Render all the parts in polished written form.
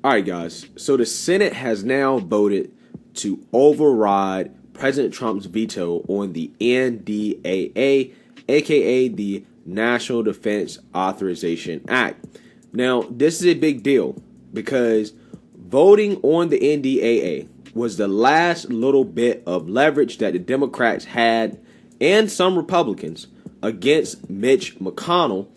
All right, guys. So the Senate has now voted to override President Trump's veto on the NDAA, aka the National Defense Authorization Act. Now, this is a big deal because voting on the NDAA was the last little bit of leverage that the Democrats had and some Republicans against Mitch McConnell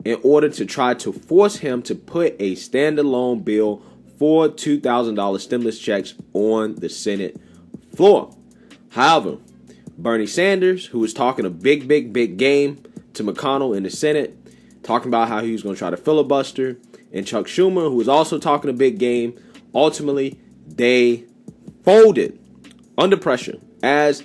in order to try to force him to put a standalone bill for $2,000 stimulus checks on the Senate floor. However, Bernie Sanders, who was talking a big game to McConnell in the Senate, talking about how he was going to try to filibuster, and Chuck Schumer, who was also talking a big game, ultimately they folded under pressure. As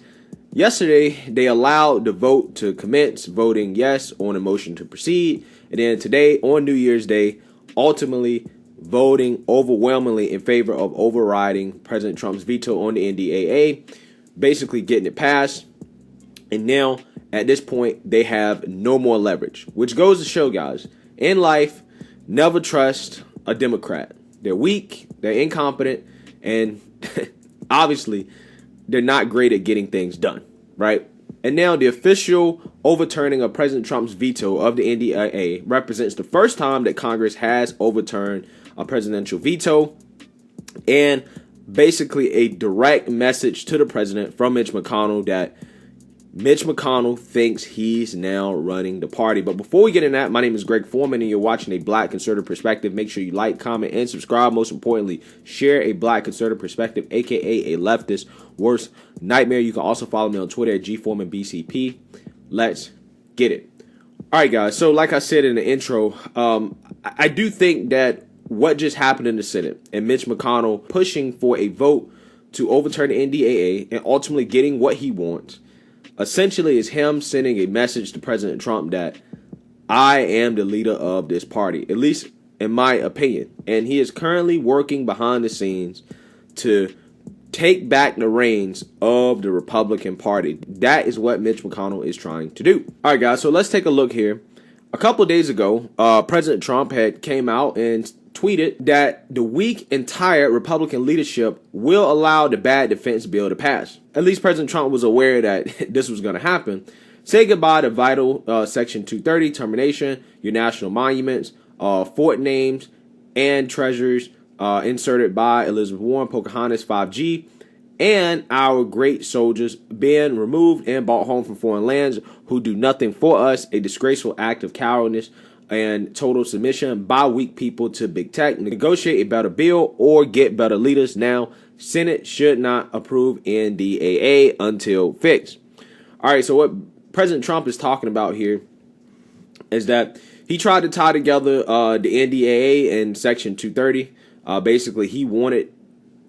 yesterday, they allowed the vote to commence, voting yes on a motion to proceed, and then today, on New Year's Day, ultimately voting overwhelmingly in favor of overriding President Trump's veto on the NDAA, basically getting it passed. And now, at this point, they have no more leverage, which goes to show, guys, in life, never trust a Democrat. They're weak, they're incompetent, and obviously, they're not great at getting things done, right? And now the official overturning of President Trump's veto of the NDAA represents the first time that Congress has overturned a presidential veto, and basically a direct message to the president from Mitch McConnell that Mitch McConnell thinks he's now running the party. But before we get in that, my name is Greg Foreman, and you're watching A Black Conservative Perspective. Make sure you like, comment, and subscribe. Most importantly, share A Black Conservative Perspective, a.k.a. a leftist worst nightmare. You can also follow me on Twitter at GForemanBCP. Let's get it. All right, guys. So like I said in the intro, I do think that what just happened in the Senate and Mitch McConnell pushing for a vote to overturn the NDAA and ultimately getting what he wants essentially is him sending a message to President Trump that I am the leader of this party, at least in my opinion. And he is currently working behind the scenes to take back the reins of the Republican Party. That is what Mitch McConnell is trying to do. All right, guys, so let's take a look here. A couple of days ago, President Trump had came out and tweeted that the weak and tired Republican leadership will allow the bad defense bill to pass. At least President Trump was aware that this was going to happen. Say goodbye to vital Section 230 termination, your national monuments, fort names, and treasures inserted by Elizabeth Warren, Pocahontas 5G, and our great soldiers being removed and brought home from foreign lands who do nothing for us, a disgraceful act of cowardice and total submission by weak people to big tech. Negotiate a better bill or get better leaders now. Senate should not approve NDAA until fixed. All right, so what President Trump is talking about here is that he tried to tie together the NDAA and Section 230. Basically, he wanted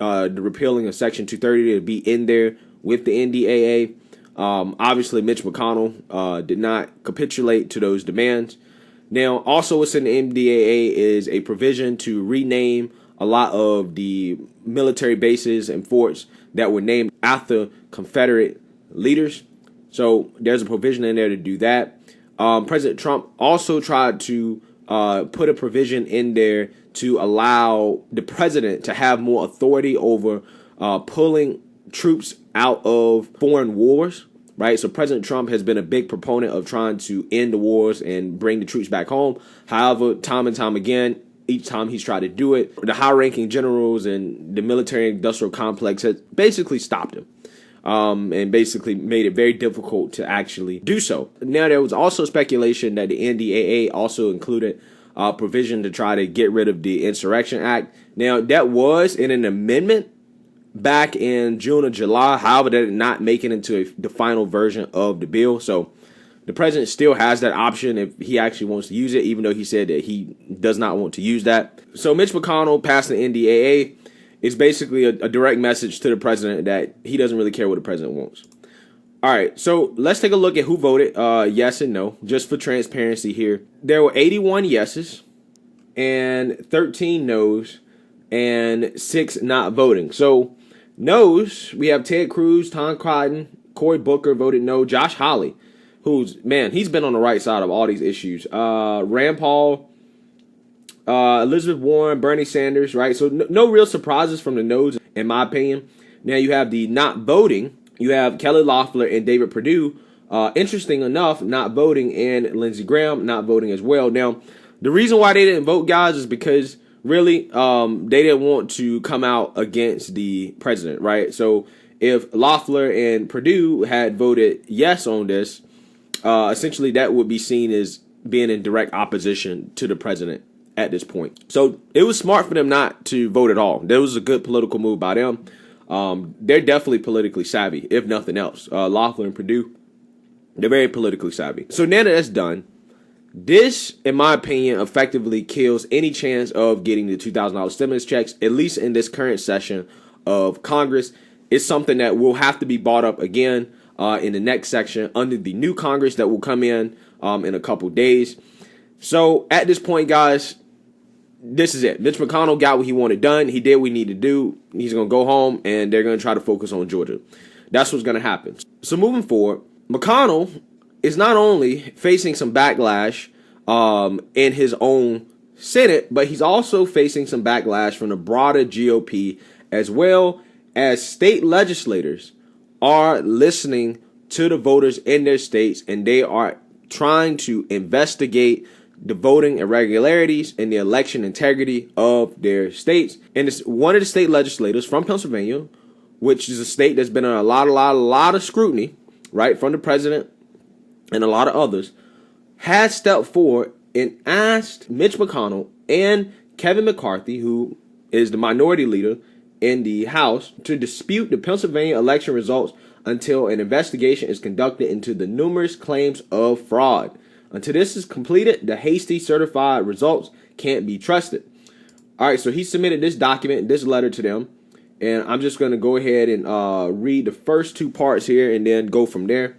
the repealing of Section 230 to be in there with the NDAA. Obviously, Mitch McConnell did not capitulate to those demands. Now, also what's in the NDAA is a provision to rename a lot of the military bases and forts that were named after Confederate leaders. So there's a provision in there to do that. President Trump also tried to put a provision in there to allow the president to have more authority over pulling troops out of foreign wars. Right, so President Trump has been a big proponent of trying to end the wars and bring the troops back home. However, time and time again, each time he's tried to do it, the high-ranking generals and the military-industrial complex has basically stopped him and basically made it very difficult to actually do so. Now, there was also speculation that the NDAA also included a provision to try to get rid of the Insurrection Act. Now, that was in an amendment back in June or July. However, that did not make it into the final version of the bill. So the president still has that option if he actually wants to use it, even though he said that he does not want to use that. So Mitch McConnell passing the NDAA is basically a direct message to the president that he doesn't really care what the president wants. All right, so let's take a look at who voted yes and no, just for transparency here. There were 81 yeses and 13 noes and 6 not voting. So noes, we have Ted Cruz, Tom Cotton, Cory Booker voted no, Josh Hawley, who's, man, he's been on the right side of all these issues. Rand Paul, Elizabeth Warren, Bernie Sanders, right? So no real surprises from the nodes, in my opinion. Now you have the not voting. You have Kelly Loeffler and David Perdue. Interesting enough, not voting, and Lindsey Graham not voting as well. Now, the reason why they didn't vote, guys, is because really they didn't want to come out against the president, right? So if Loeffler and Perdue had voted yes on this, essentially that would be seen as being in direct opposition to the president at this point. So it was smart for them not to vote at all. That was a good political move by them. They're definitely politically savvy, if nothing else. Loeffler and Perdue, they're very politically savvy. So now that that's done, this, in my opinion, effectively kills any chance of getting the $2,000 stimulus checks, at least in this current session of Congress. It's something that will have to be brought up again in the next section under the new Congress that will come in a couple days. So at this point, guys, this is it. Mitch McConnell got what he wanted done. He did what he needed to do. He's going to go home, and they're going to try to focus on Georgia. That's what's going to happen. So moving forward, McConnell is not only facing some backlash in his own Senate, but he's also facing some backlash from the broader GOP, as well as state legislators are listening to the voters in their states, and they are trying to investigate the voting irregularities and the election integrity of their states. And it's one of the state legislators from Pennsylvania, which is a state that's been under a lot of scrutiny, right, from the president and a lot of others, has stepped forward and asked Mitch McConnell and Kevin McCarthy, who is the minority leader in the House, to dispute the Pennsylvania election results until an investigation is conducted into the numerous claims of fraud. Until this is completed, the hasty certified results can't be trusted. All right, so he submitted this document, this letter to them, and I'm just going to go ahead and read the first two parts here and then go from there.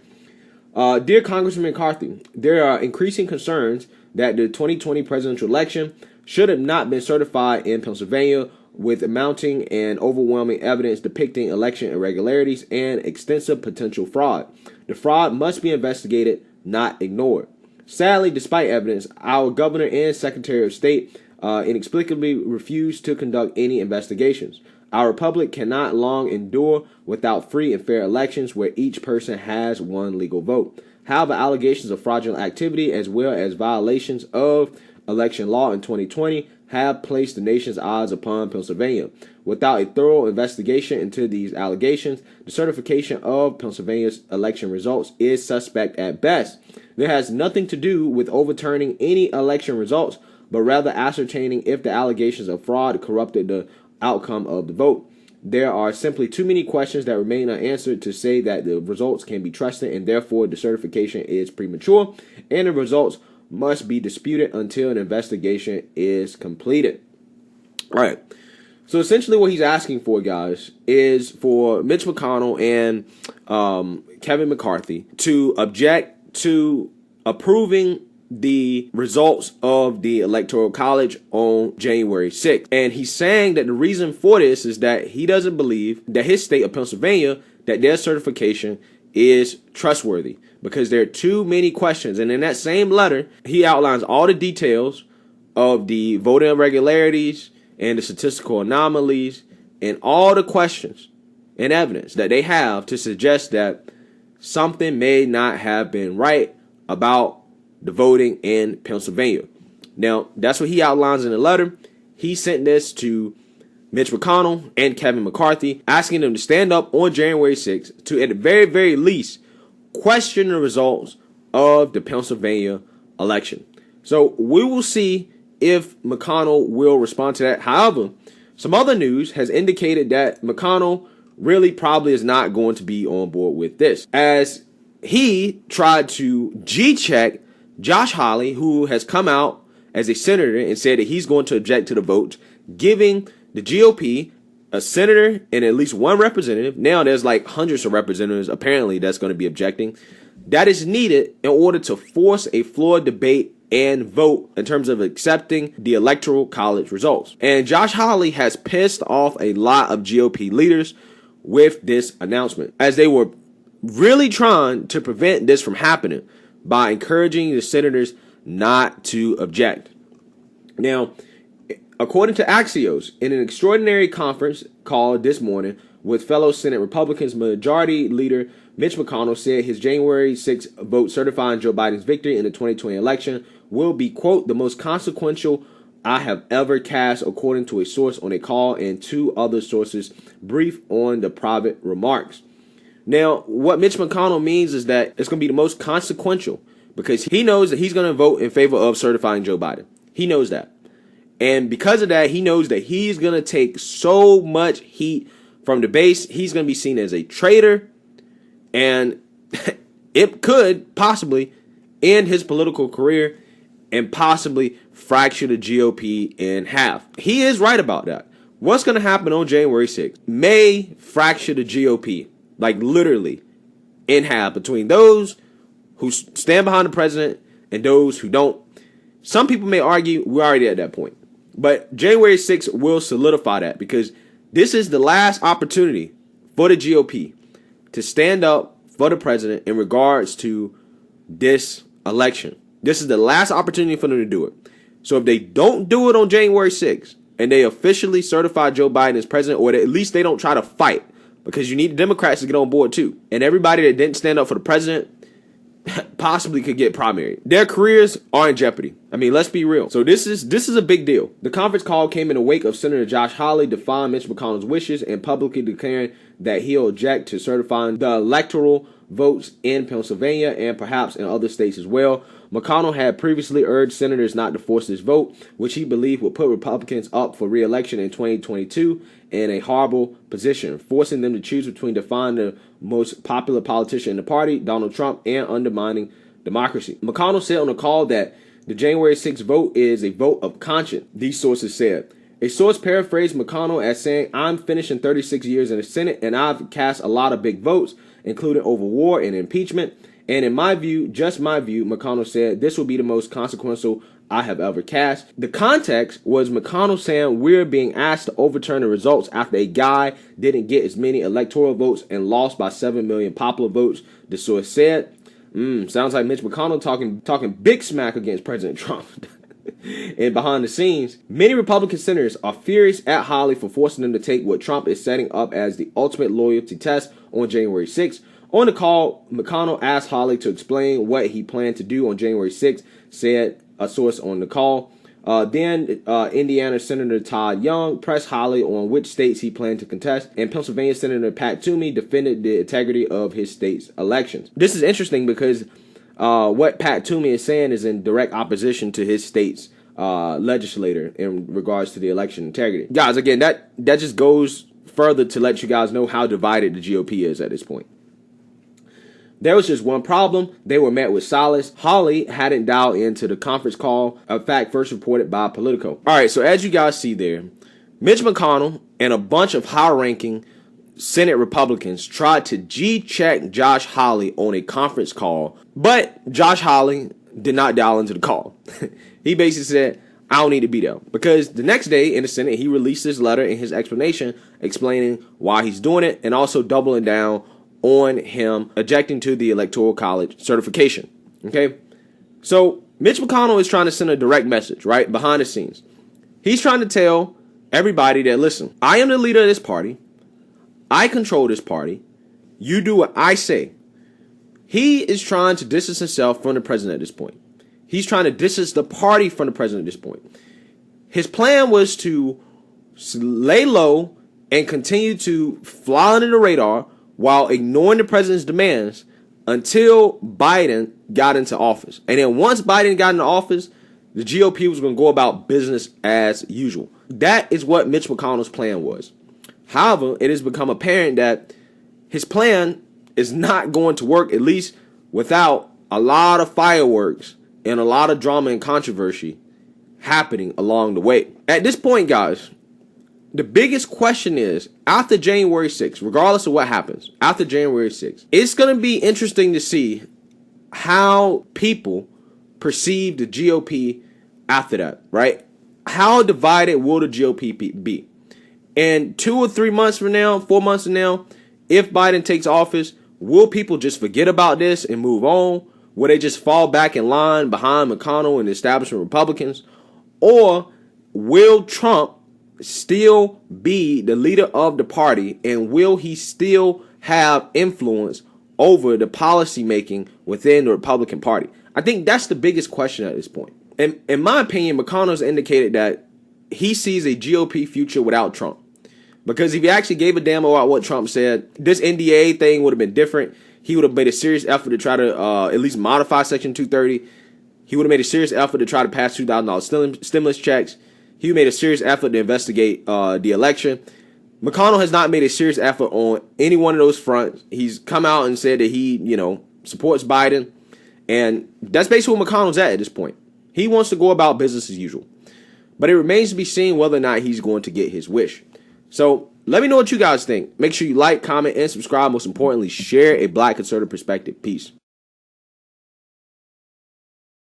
Dear Congressman McCarthy, there are increasing concerns that the 2020 presidential election should have not been certified in Pennsylvania, with mounting and overwhelming evidence depicting election irregularities and extensive potential fraud. The fraud must be investigated, not ignored. Sadly, despite evidence, our governor and secretary of state inexplicably refused to conduct any investigations. Our republic cannot long endure without free and fair elections where each person has one legal vote. However, allegations of fraudulent activity as well as violations of election law in 2020 have placed the nation's eyes upon Pennsylvania. Without a thorough investigation into these allegations, the certification of Pennsylvania's election results is suspect at best. There has nothing to do with overturning any election results, but rather ascertaining if the allegations of fraud corrupted the outcome of the vote. There are simply too many questions that remain unanswered to say that the results can be trusted, and therefore the certification is premature, and the results must be disputed until an investigation is completed. All right. So essentially what he's asking for, guys, is for Mitch McConnell and Kevin McCarthy to object to approving the results of the Electoral College on January 6th. And he's saying that the reason for this is that he doesn't believe that his state of Pennsylvania, that their certification is trustworthy because there are too many questions. And in that same letter, he outlines all the details of the voting irregularities and the statistical anomalies and all the questions and evidence that they have to suggest that something may not have been right about the voting in Pennsylvania. Now, that's what he outlines in the letter. He sent this to Mitch McConnell and Kevin McCarthy, asking them to stand up on January 6th to, at the very, very least, question the results of the Pennsylvania election. So we will see if McConnell will respond to that. However, some other news has indicated that McConnell really probably is not going to be on board with this, as he tried to G-check Josh Hawley, who has come out as a senator and said that he's going to object to the vote, giving the GOP a senator and at least one representative. Now there's like hundreds of representatives apparently that's going to be objecting. That is needed in order to force a floor debate and vote in terms of accepting the Electoral College results. And Josh Hawley has pissed off a lot of GOP leaders with this announcement, as they were really trying to prevent this from happening by encouraging the senators not to object. Now, According to Axios, in an extraordinary conference called this morning with fellow Senate Republicans, Majority Leader Mitch McConnell said his January 6th vote certifying Joe Biden's victory in the 2020 election will be, quote, the most consequential I have ever cast, according to a source on a call and two other sources brief on the private remarks. Now, what Mitch McConnell means is that it's going to be the most consequential because he knows that he's going to vote in favor of certifying Joe Biden. He knows that. And because of that, he knows that he's going to take so much heat from the base. He's going to be seen as a traitor, and it could possibly end his political career and possibly fracture the GOP in half. He is right about that. What's going to happen on January 6th may fracture the GOP, like literally in half, between those who stand behind the president and those who don't. Some people may argue we're already at that point. But January 6th will solidify that because this is the last opportunity for the GOP to stand up for the president in regards to this election. This is the last opportunity for them to do it. So if they don't do it on January 6th and they officially certify Joe Biden as president, or at least they don't try to fight, because you need the Democrats to get on board too. And everybody that didn't stand up for the president possibly could get primary. Their careers are in jeopardy. I mean, let's be real. So this is a big deal. The conference call came in the wake of Senator Josh Hawley defying Mitch McConnell's wishes and publicly declaring that he'll object to certifying the electoral votes in Pennsylvania and perhaps in other states as well. McConnell had previously urged senators not to force this vote, which he believed would put Republicans up for re-election in 2022 in a horrible position, forcing them to choose between defying the most popular politician in the party, Donald Trump, and undermining democracy. McConnell said on the call that the January 6th vote is a vote of conscience, these sources said. A source paraphrased McConnell as saying, I'm finishing 36 years in the Senate and I've cast a lot of big votes, including over war and impeachment. And in my view, just my view, McConnell said, this will be the most consequential I have ever cast. The context was McConnell saying we're being asked to overturn the results after a guy didn't get as many electoral votes and lost by 7 million popular votes, the source said. Sounds like Mitch McConnell talking big smack against President Trump. And behind the scenes, many Republican senators are furious at Hawley for forcing them to take what Trump is setting up as the ultimate loyalty test on January 6th. On the call, McConnell asked Hawley to explain what he planned to do on January 6th, said a source on the call. Then Indiana Senator Todd Young pressed Hawley on which states he planned to contest, and Pennsylvania Senator Pat Toomey defended the integrity of his state's elections. This is interesting because what Pat Toomey is saying is in direct opposition to his state's legislator in regards to the election integrity. Guys, again, that just goes further to let you guys know how divided the GOP is at this point. There was just one problem. They were met with silence. Hawley hadn't dialed into the conference call, a fact first reported by Politico. All right, so as you guys see there, Mitch McConnell and a bunch of high-ranking Senate Republicans tried to G-check Josh Hawley on a conference call, but Josh Hawley did not dial into the call. He basically said, I don't need to be there. Because the next day in the Senate, he released his letter and his explanation explaining why he's doing it and also doubling down on him objecting to the Electoral College certification. Okay? So Mitch McConnell is trying to send a direct message, right, behind the scenes. He's trying to tell everybody that, listen, I am the leader of this party. I control this party. You do what I say. He is trying to distance himself from the president at this point. He's trying to distance the party from the president at this point. His plan was to lay low and continue to fly under the radar while ignoring the president's demands until Biden got into office. And then once Biden got into office, the GOP was going to go about business as usual. That is what Mitch McConnell's plan was. However, it has become apparent that his plan is not going to work, at least without a lot of fireworks and a lot of drama and controversy happening along the way. At this point, guys, the biggest question is, after January 6th, regardless of what happens, after January 6th, it's going to be interesting to see how people perceive the GOP after that, right? How divided will the GOP be? And 2 or 3 months from now, 4 months from now, if Biden takes office, will people just forget about this and move on? Will they just fall back in line behind McConnell and the establishment Republicans? Or will Trump still be the leader of the party, and will he still have influence over the policy making within the Republican Party? I think that's the biggest question at this point. And in my opinion, McConnell's indicated that he sees a GOP future without Trump. Because if he actually gave a damn about what Trump said, this NDAA thing would have been different. He would have made a serious effort to try to at least modify Section 230. He would have made a serious effort to try to pass $2,000 stimulus checks. He made a serious effort to investigate the election. McConnell has not made a serious effort on any one of those fronts. He's come out and said that he, supports Biden. And that's basically where McConnell's at this point. He wants to go about business as usual. But it remains to be seen whether or not he's going to get his wish. So let me know what you guys think. Make sure you like, comment, and subscribe. Most importantly, share a Black conservative perspective. Peace.